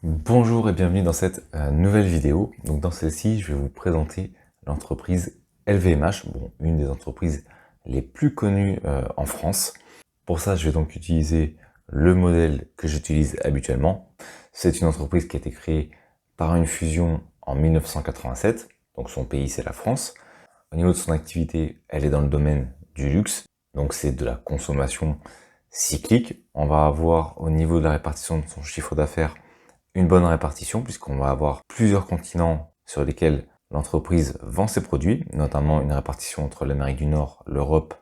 Bonjour et bienvenue dans cette nouvelle vidéo. Donc dans celle-ci, je vais vous présenter l'entreprise LVMH, bon, une des entreprises les plus connues en France. Pour ça, je vais donc utiliser le modèle que j'utilise habituellement. C'est une entreprise qui a été créée par une fusion en 1987, donc son pays c'est la France. Au niveau de son activité, elle est dans le domaine du luxe, donc c'est de la consommation cyclique. On va avoir au niveau de la répartition de son chiffre d'affaires une bonne répartition puisqu'on va avoir plusieurs continents sur lesquels l'entreprise vend ses produits, notamment une répartition entre l'Amérique du Nord, l'Europe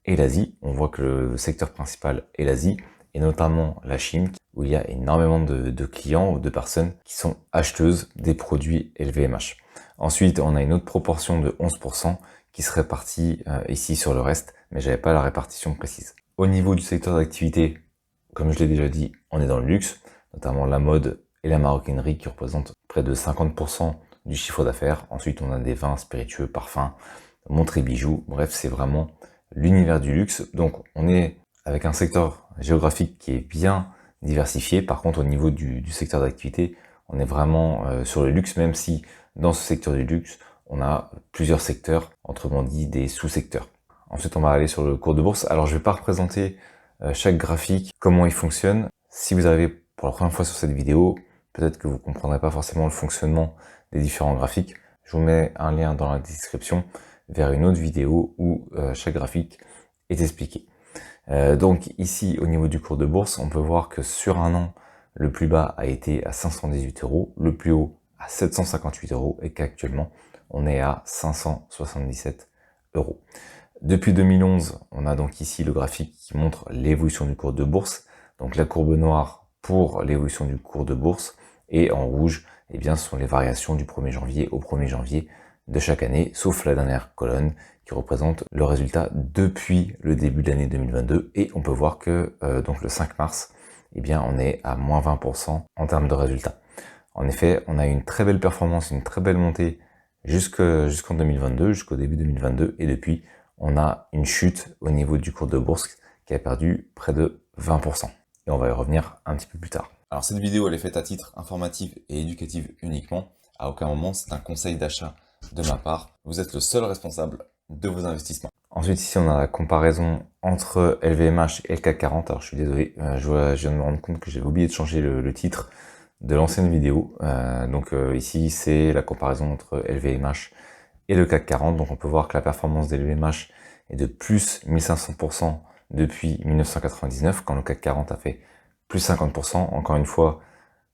et l'Asie. On voit que le secteur principal est l'Asie et notamment la Chine où il y a énormément de clients ou de personnes qui sont acheteuses des produits LVMH. Ensuite, on a une autre proportion de 11% qui se répartit ici sur le reste, mais j'avais pas la répartition précise. Au niveau du secteur d'activité, comme je l'ai déjà dit, on est dans le luxe, notamment la mode et la maroquinerie qui représentent près de 50% du chiffre d'affaires. Ensuite, on a des vins, spiritueux, parfums, montres et bijoux. Bref, c'est vraiment l'univers du luxe. Donc, on est avec un secteur géographique qui est bien diversifié. Par contre, au niveau du secteur d'activité, on est vraiment sur le luxe, même si dans ce secteur du luxe, on a plusieurs secteurs, autrement dit des sous-secteurs. Ensuite, on va aller sur le cours de bourse. Alors, je ne vais pas représenter chaque graphique, comment il fonctionne. Si vous arrivez pour la première fois sur cette vidéo, peut-être que vous comprendrez pas forcément le fonctionnement des différents graphiques. Je vous mets un lien dans la description vers une autre vidéo où chaque graphique est expliqué. Donc ici, au niveau du cours de bourse, on peut voir que sur un an, le plus bas a été à 518 €, le plus haut à 758 € et qu'actuellement, on est à 577 €. Depuis 2011, on a donc ici le graphique qui montre l'évolution du cours de bourse. Donc la courbe noire pour l'évolution du cours de bourse et en rouge, eh bien, ce sont les variations du 1er janvier au 1er janvier de chaque année, sauf la dernière colonne qui représente le résultat depuis le début de l'année 2022. Et on peut voir que donc le 5 mars, eh bien, on est à moins 20% en termes de résultats. En effet, on a eu une très belle performance, une très belle montée jusqu'en 2022, jusqu'au début 2022, et depuis, on a une chute au niveau du cours de bourse qui a perdu près de 20%. Et on va y revenir un petit peu plus tard. Alors cette vidéo, elle est faite à titre informatif et éducatif uniquement. À aucun moment, c'est un conseil d'achat de ma part. Vous êtes le seul responsable de vos investissements. Ensuite, ici, on a la comparaison entre LVMH et le CAC 40. Alors, je suis désolé, je viens de me rendre compte que j'avais oublié de changer le titre de l'ancienne vidéo. Ici, c'est la comparaison entre LVMH et le CAC 40. Donc, on peut voir que la performance des LVMH est de plus 1500% depuis 1999, quand le CAC 40 a fait plus 50%. Encore une fois,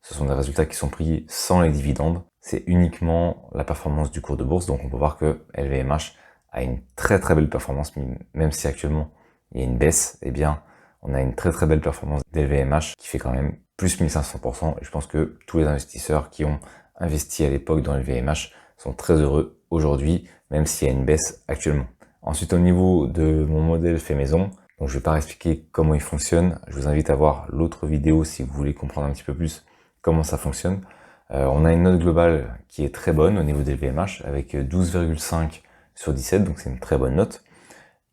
ce sont des résultats qui sont pris sans les dividendes. C'est uniquement la performance du cours de bourse. Donc on peut voir que LVMH a une très très belle performance, même si actuellement il y a une baisse, eh bien on a une très très belle performance d'LVMH qui fait quand même plus 1500%. Et je pense que tous les investisseurs qui ont investi à l'époque dans LVMH sont très heureux aujourd'hui, même s'il y a une baisse actuellement. Ensuite, au niveau de mon modèle fait maison, donc je vais pas expliquer comment il fonctionne. Je vous invite à voir l'autre vidéo si vous voulez comprendre un petit peu plus comment ça fonctionne. On a une note globale qui est très bonne au niveau des LVMH avec 12,5 sur 17, donc c'est une très bonne note.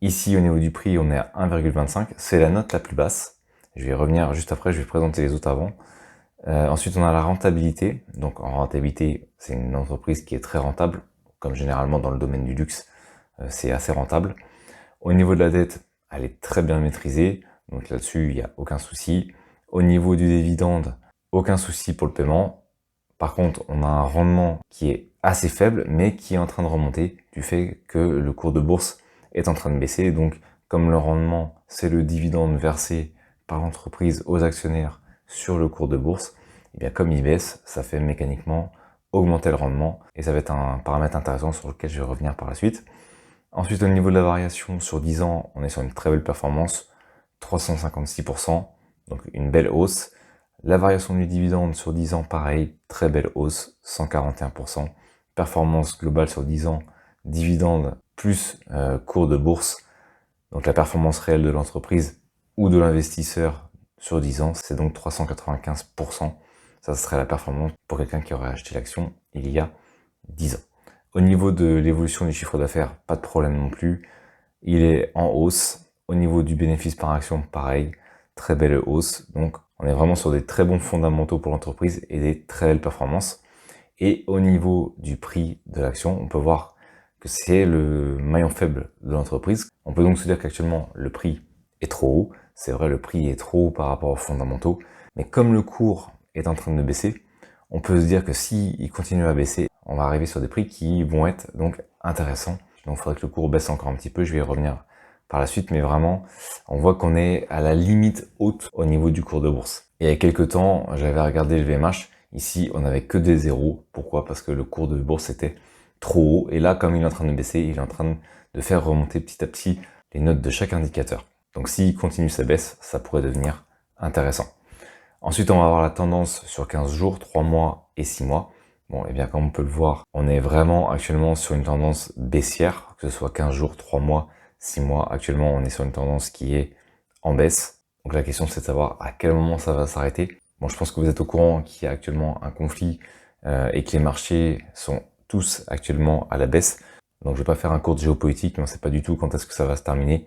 Ici, au niveau du prix, on est à 1,25. C'est la note la plus basse. Je vais y revenir juste après, je vais présenter les autres avant. Ensuite, on a la rentabilité. Donc en rentabilité, c'est une entreprise qui est très rentable, comme généralement dans le domaine du luxe, c'est assez rentable. Au niveau de la dette, elle est très bien maîtrisée, donc là-dessus, il n'y a aucun souci. Au niveau du dividende, aucun souci pour le paiement. Par contre, on a un rendement qui est assez faible, mais qui est en train de remonter du fait que le cours de bourse est en train de baisser. Donc, comme le rendement, c'est le dividende versé par l'entreprise aux actionnaires sur le cours de bourse, et bien comme il baisse, ça fait mécaniquement augmenter le rendement, et ça va être un paramètre intéressant sur lequel je vais revenir par la suite. Ensuite, au niveau de la variation sur 10 ans, on est sur une très belle performance, 356%, donc une belle hausse. La variation du dividende sur 10 ans, pareil, très belle hausse, 141%. Performance globale sur 10 ans, dividende plus cours de bourse. Donc la performance réelle de l'entreprise ou de l'investisseur sur 10 ans, c'est donc 395%. Ça serait la performance pour quelqu'un qui aurait acheté l'action il y a 10 ans. Au niveau de l'évolution du chiffre d'affaires, pas de problème non plus. Il est en hausse. Au niveau du bénéfice par action, pareil, très belle hausse. Donc On est vraiment sur des très bons fondamentaux pour l'entreprise et des très belles performances. Et au niveau du prix de l'action, on peut voir que c'est le maillon faible de l'entreprise. On peut donc se dire qu'actuellement, le prix est trop haut. C'est vrai, le prix est trop haut par rapport aux fondamentaux. Mais comme le cours est en train de baisser, on peut se dire que s'il continue à baisser, on va arriver sur des prix qui vont être donc intéressants. Donc il faudrait que le cours baisse encore un petit peu, je vais y revenir par la suite, mais vraiment, on voit qu'on est à la limite haute au niveau du cours de bourse. Et il y a quelques temps, j'avais regardé le VMH, ici on n'avait que des zéros. Pourquoi? Parce que le cours de bourse était trop haut, et là comme il est en train de baisser, il est en train de faire remonter petit à petit les notes de chaque indicateur. Donc s'il continue sa baisse, ça pourrait devenir intéressant. Ensuite, on va avoir la tendance sur 15 jours, 3 mois et 6 mois. Bon, et bien comme on peut le voir, on est vraiment actuellement sur une tendance baissière, que ce soit 15 jours, 3 mois, 6 mois. Actuellement, on est sur une tendance qui est en baisse. Donc la question, c'est de savoir à quel moment ça va s'arrêter. Bon, je pense que vous êtes au courant qu'il y a actuellement un conflit et que les marchés sont tous actuellement à la baisse. Donc je vais pas faire un cours de géopolitique, mais on ne sait pas du tout quand est-ce que ça va se terminer.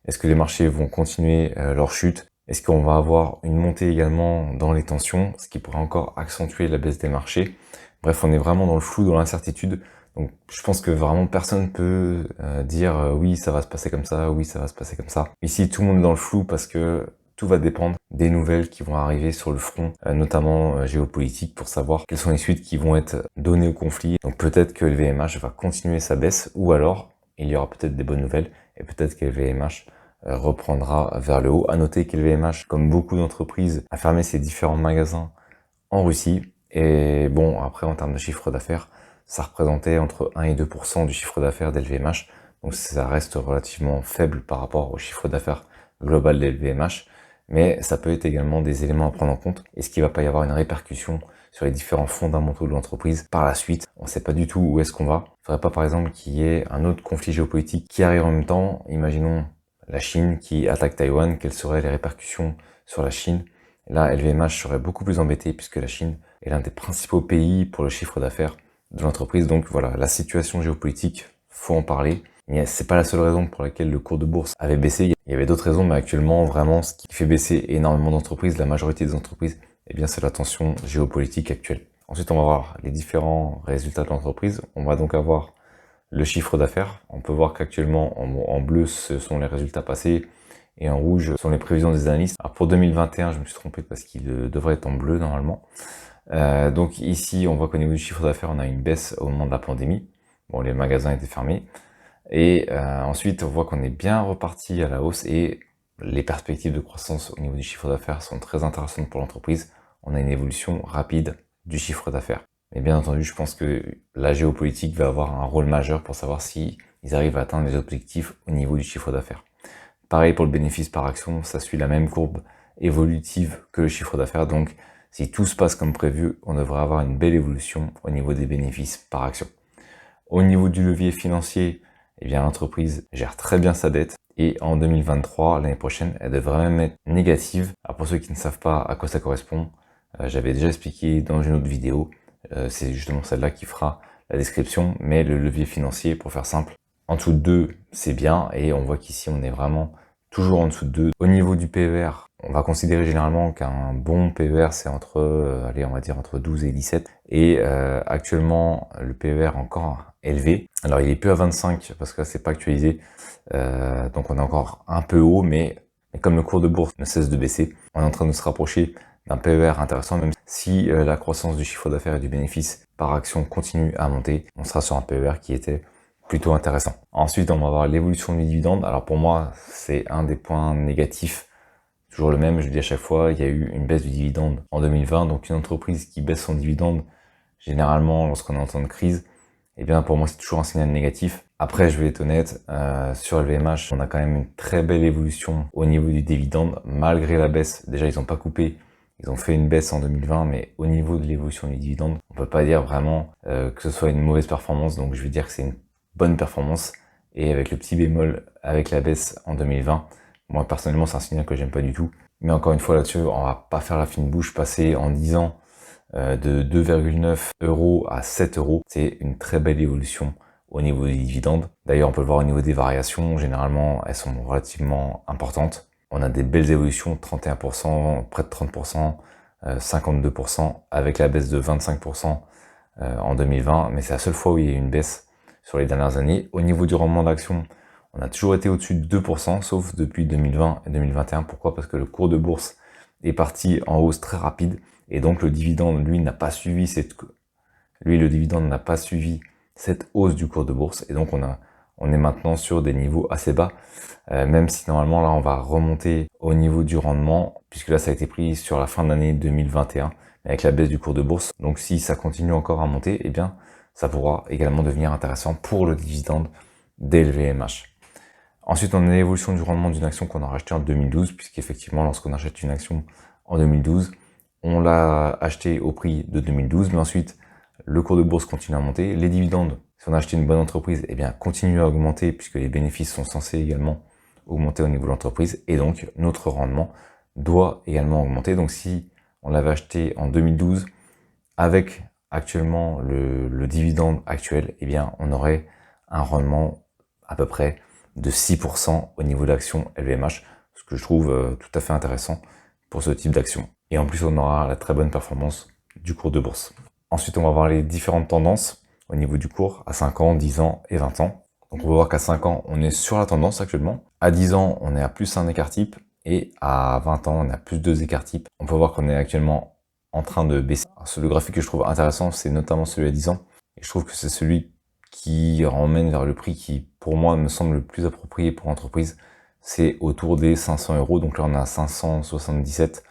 Est-ce que les marchés vont continuer leur chute? Est-ce qu'on va avoir une montée également dans les tensions, ce qui pourrait encore accentuer la baisse des marchés? Bref, on est vraiment dans le flou, dans l'incertitude. Donc je pense que vraiment personne peut dire oui, ça va se passer comme ça, oui, ça va se passer comme ça. Ici, tout le monde est dans le flou parce que tout va dépendre des nouvelles qui vont arriver sur le front, notamment géopolitique, pour savoir quelles sont les suites qui vont être données au conflit. Donc peut-être que le VMH va continuer sa baisse, ou alors il y aura peut-être des bonnes nouvelles, et peut-être que le VMH reprendra vers le haut. À noter que le VMH, comme beaucoup d'entreprises, a fermé ses différents magasins en Russie. Et bon, après, en termes de chiffre d'affaires, ça représentait entre 1 et 2% du chiffre d'affaires d'LVMH. Donc ça reste relativement faible par rapport au chiffre d'affaires global d'LVMH. Mais ça peut être également des éléments à prendre en compte. Est-ce qu'il va pas y avoir une répercussion sur les différents fondamentaux de l'entreprise par la suite? On ne sait pas du tout où est-ce qu'on va. Il ne faudrait pas, par exemple, qu'il y ait un autre conflit géopolitique qui arrive en même temps. Imaginons la Chine qui attaque Taïwan. Quelles seraient les répercussions sur la Chine? Là, LVMH serait beaucoup plus embêté puisque la Chine est l'un des principaux pays pour le chiffre d'affaires de l'entreprise. Donc voilà, la situation géopolitique, faut en parler. Mais c'est pas la seule raison pour laquelle le cours de bourse avait baissé. Il y avait d'autres raisons, mais actuellement, vraiment, ce qui fait baisser énormément d'entreprises, la majorité des entreprises, eh bien, c'est la tension géopolitique actuelle. Ensuite, on va voir les différents résultats de l'entreprise. On va donc avoir le chiffre d'affaires. On peut voir qu'actuellement, en bleu, ce sont les résultats passés, et en rouge, ce sont les prévisions des analystes. Alors pour 2021, je me suis trompé parce qu'il devrait être en bleu normalement. Donc ici, on voit qu'au niveau du chiffre d'affaires, on a une baisse au moment de la pandémie. Bon, les magasins étaient fermés. Et ensuite, on voit qu'on est bien reparti à la hausse et les perspectives de croissance au niveau du chiffre d'affaires sont très intéressantes pour l'entreprise. On a une évolution rapide du chiffre d'affaires. Mais bien entendu, je pense que la géopolitique va avoir un rôle majeur pour savoir si ils arrivent à atteindre les objectifs au niveau du chiffre d'affaires. Pareil pour le bénéfice par action, ça suit la même courbe évolutive que le chiffre d'affaires. Donc, si tout se passe comme prévu, on devrait avoir une belle évolution au niveau des bénéfices par action. Au niveau du levier financier, eh bien, l'entreprise gère très bien sa dette. Et en 2023, l'année prochaine, elle devrait même être négative. Alors pour ceux qui ne savent pas à quoi ça correspond, j'avais déjà expliqué dans une autre vidéo. C'est justement celle-là qui fera la description. Mais le levier financier, pour faire simple, en dessous de 2, c'est bien. Et on voit qu'ici, on est vraiment toujours en dessous de 2. Au niveau du PER, on va considérer généralement qu'un bon PER, c'est entre, allez, on va dire entre 12 et 17. Et actuellement, le PER est encore élevé. Alors, il est plus à 25 parce que là, c'est pas actualisé. Donc, on est encore un peu haut, mais comme le cours de bourse ne cesse de baisser, on est en train de se rapprocher d'un PER intéressant, même si la croissance du chiffre d'affaires et du bénéfice par action continue à monter. On sera sur un PER qui était plutôt intéressant. Ensuite, on va voir l'évolution du dividende. Alors pour moi, c'est un des points négatifs. Toujours le même, je le dis à chaque fois, il y a eu une baisse du dividende en 2020. Donc une entreprise qui baisse son dividende, généralement, lorsqu'on est en temps de crise, eh bien pour moi, c'est toujours un signal négatif. Après, je vais être honnête, sur LVMH, on a quand même une très belle évolution au niveau du dividende, malgré la baisse. Déjà, ils n'ont pas coupé. Ils ont fait une baisse en 2020, mais au niveau de l'évolution du dividende, on peut pas dire vraiment que ce soit une mauvaise performance. Donc je vais dire que c'est une bonne performance, et avec le petit bémol avec la baisse en 2020, moi personnellement c'est un signal que j'aime pas du tout. Mais encore une fois là-dessus, on va pas faire la fine bouche. Passer en 10 ans de 2,9 € à 7 €, c'est une très belle évolution au niveau des dividendes. D'ailleurs, on peut le voir au niveau des variations, généralement elles sont relativement importantes. on a des belles évolutions, 31%, près de 30%, 52%, avec la baisse de 25% en 2020, mais c'est la seule fois où il y a eu une baisse sur les dernières années. Au niveau du rendement d'action, on a toujours été au-dessus de 2%, sauf depuis 2020 et 2021. Pourquoi? Parce que le cours de bourse est parti en hausse très rapide, et donc le dividende, lui, n'a pas suivi cette hausse du cours de bourse, et donc on est maintenant sur des niveaux assez bas, même si normalement là on va remonter au niveau du rendement, puisque là ça a été pris sur la fin de l'année 2021, avec la baisse du cours de bourse. Donc si ça continue encore à monter, eh bien ça pourra également devenir intéressant pour le dividende d'LVMH. Ensuite, on a l'évolution du rendement d'une action qu'on a rachetée en 2012, puisqu'effectivement, lorsqu'on achète une action en 2012, on l'a achetée au prix de 2012, mais ensuite, le cours de bourse continue à monter, les dividendes, si on a acheté une bonne entreprise, eh bien, continuent à augmenter, puisque les bénéfices sont censés également augmenter au niveau de l'entreprise, et donc, notre rendement doit également augmenter. Donc, si on l'avait acheté en 2012, avec actuellement le dividende actuel, eh bien, on aurait un rendement à peu près de 6% au niveau de l'action LVMH, ce que je trouve tout à fait intéressant pour ce type d'action. Et en plus, on aura la très bonne performance du cours de bourse. Ensuite, on va voir les différentes tendances au niveau du cours à 5 ans, 10 ans et 20 ans. Donc on va voir qu'à 5 ans, on est sur la tendance actuellement. À 10 ans, on est à plus 1 écart type. Et à 20 ans, on est à plus 2 écarts type. On peut voir qu'on est actuellement en train de baisser. Alors, le graphique que je trouve intéressant, c'est notamment celui à 10 ans. Et je trouve que c'est celui qui emmène vers le prix qui, pour moi, me semble le plus approprié pour l'entreprise. C'est autour des 500 euros. Donc là, on est à 577.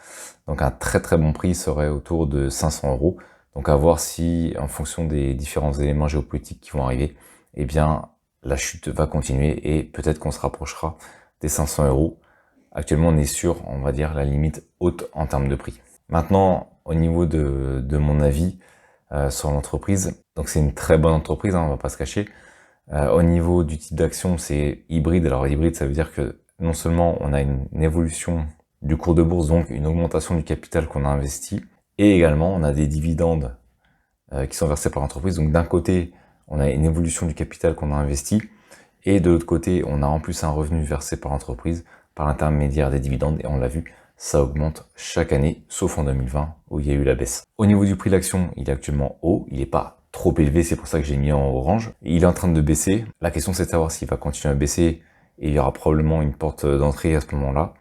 Donc un très très bon prix serait autour de 500 euros. Donc à voir si, en fonction des différents éléments géopolitiques qui vont arriver, eh bien, la chute va continuer et peut-être qu'on se rapprochera des 500 euros. Actuellement, on est sur, on va dire, la limite haute en termes de prix. Maintenant, au niveau de mon avis sur l'entreprise, donc c'est une très bonne entreprise, hein, on va pas se cacher. Au niveau du type d'action, c'est hybride. Alors hybride, ça veut dire que non seulement on a une évolution du cours de bourse, donc une augmentation du capital qu'on a investi, et également on a des dividendes qui sont versés par l'entreprise. Donc d'un côté, on a une évolution du capital qu'on a investi, et de l'autre côté, on a en plus un revenu versé par l'entreprise par l'intermédiaire des dividendes, et on l'a vu, ça augmente chaque année, sauf en 2020 où il y a eu la baisse. Au niveau du prix de l'action, il est actuellement haut, il n'est pas trop élevé, c'est pour ça que j'ai mis en orange. Il est en train de baisser. La question c'est de savoir s'il va continuer à baisser, et il y aura probablement une porte d'entrée à ce moment-là.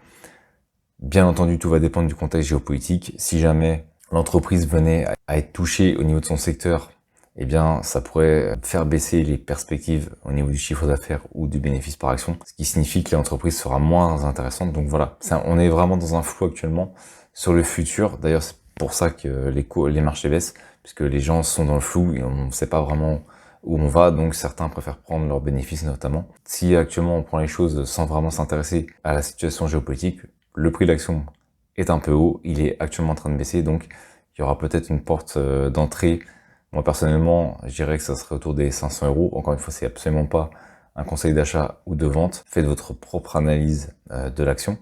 Bien entendu, tout va dépendre du contexte géopolitique. Si jamais l'entreprise venait à être touchée au niveau de son secteur, eh bien, ça pourrait faire baisser les perspectives au niveau du chiffre d'affaires ou du bénéfice par action, ce qui signifie que l'entreprise sera moins intéressante. Donc voilà, on est vraiment dans un flou actuellement sur le futur. D'ailleurs, c'est pour ça que les marchés baissent, puisque les gens sont dans le flou et on ne sait pas vraiment où on va, donc certains préfèrent prendre leurs bénéfices notamment. Si actuellement on prend les choses sans vraiment s'intéresser à la situation géopolitique, le prix de l'action est un peu haut, il est actuellement en train de baisser, donc il y aura peut-être une porte d'entrée. Moi personnellement, je dirais que ça serait autour des 500 euros. Encore une fois, c'est absolument pas un conseil d'achat ou de vente. Faites votre propre analyse de l'action.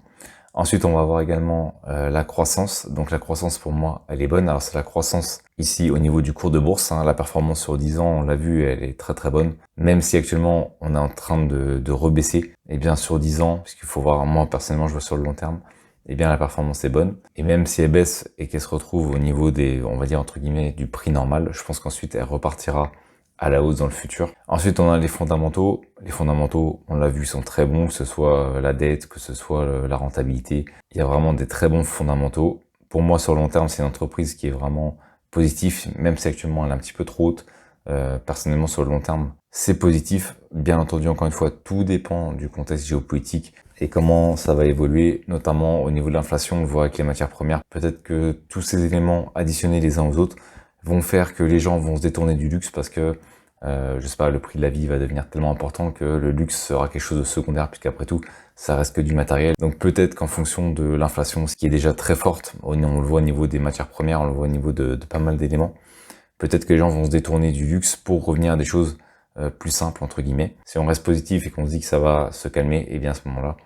Ensuite, on va voir également la croissance. Donc la croissance pour moi, elle est bonne. Alors c'est la croissance ici au niveau du cours de bourse. Hein. La performance sur 10 ans, on l'a vu, elle est très très bonne. Même si actuellement on est en train de rebaisser, et bien sur 10 ans, puisqu'il faut voir, moi personnellement je vois sur le long terme, eh bien la performance est bonne. Et même si elle baisse et qu'elle se retrouve au niveau des, on va dire entre guillemets, du prix normal, je pense qu'ensuite elle repartira à la hausse dans le futur. Ensuite, on a les fondamentaux. Les fondamentaux, on l'a vu, sont très bons, que ce soit la dette, que ce soit la rentabilité. Il y a vraiment des très bons fondamentaux. Pour moi, sur le long terme, c'est une entreprise qui est vraiment positive, même si actuellement elle est un petit peu trop haute. Personnellement, sur le long terme, c'est positif. Bien entendu, encore une fois, tout dépend du contexte géopolitique et comment ça va évoluer, notamment au niveau de l'inflation, on le voit avec les matières premières. Peut-être que tous ces éléments additionnés les uns aux autres vont faire que les gens vont se détourner du luxe parce que, je sais pas, le prix de la vie va devenir tellement important que le luxe sera quelque chose de secondaire, puisqu'après tout, ça reste que du matériel. Donc peut-être qu'en fonction de l'inflation, ce qui est déjà très forte, on le voit au niveau des matières premières, on le voit au niveau de pas mal d'éléments, peut-être que les gens vont se détourner du luxe pour revenir à des choses plus simples, entre guillemets. Si on reste positif et qu'on se dit que ça va se calmer, et bien à ce moment-là,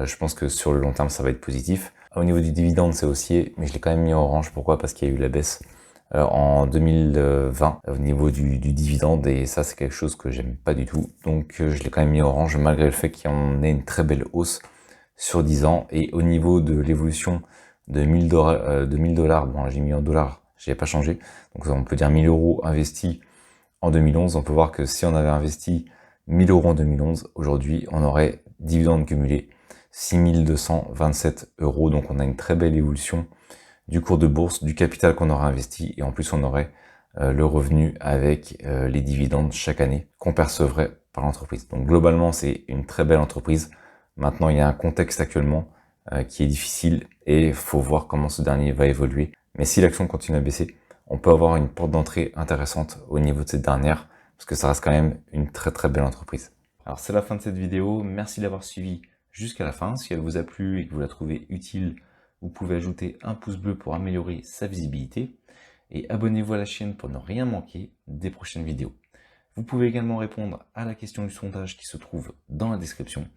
je pense que sur le long terme, ça va être positif. Au niveau du dividende, c'est haussier, mais je l'ai quand même mis en orange. Pourquoi? Parce qu'il y a eu la baisse en 2020 au niveau du dividende, et ça c'est quelque chose que j'aime pas du tout, donc je l'ai quand même mis orange malgré le fait qu'il y en ait une très belle hausse sur 10 ans. Et au niveau de l'évolution de 1000 $, bon j'ai mis en dollars, j'ai pas changé, donc on peut dire 1000 € investis en 2011, on peut voir que si on avait investi 1000 € en 2011, aujourd'hui on aurait dividendes cumulés 6227 €, donc on a une très belle évolution du cours de bourse, du capital qu'on aura investi, et en plus on aurait le revenu avec les dividendes chaque année qu'on percevrait par l'entreprise. Donc globalement c'est une très belle entreprise. Maintenant il y a un contexte actuellement qui est difficile et il faut voir comment ce dernier va évoluer. Mais si l'action continue à baisser, on peut avoir une porte d'entrée intéressante au niveau de cette dernière, parce que ça reste quand même une très belle entreprise. Alors c'est la fin de cette vidéo, merci d'avoir suivi jusqu'à la fin. Si elle vous a plu et que vous la trouvez utile, vous pouvez ajouter un pouce bleu pour améliorer sa visibilité. Et abonnez-vous à la chaîne pour ne rien manquer des prochaines vidéos. Vous pouvez également répondre à la question du sondage qui se trouve dans la description,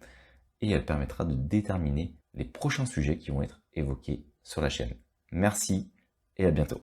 et elle permettra de déterminer les prochains sujets qui vont être évoqués sur la chaîne. Merci et à bientôt.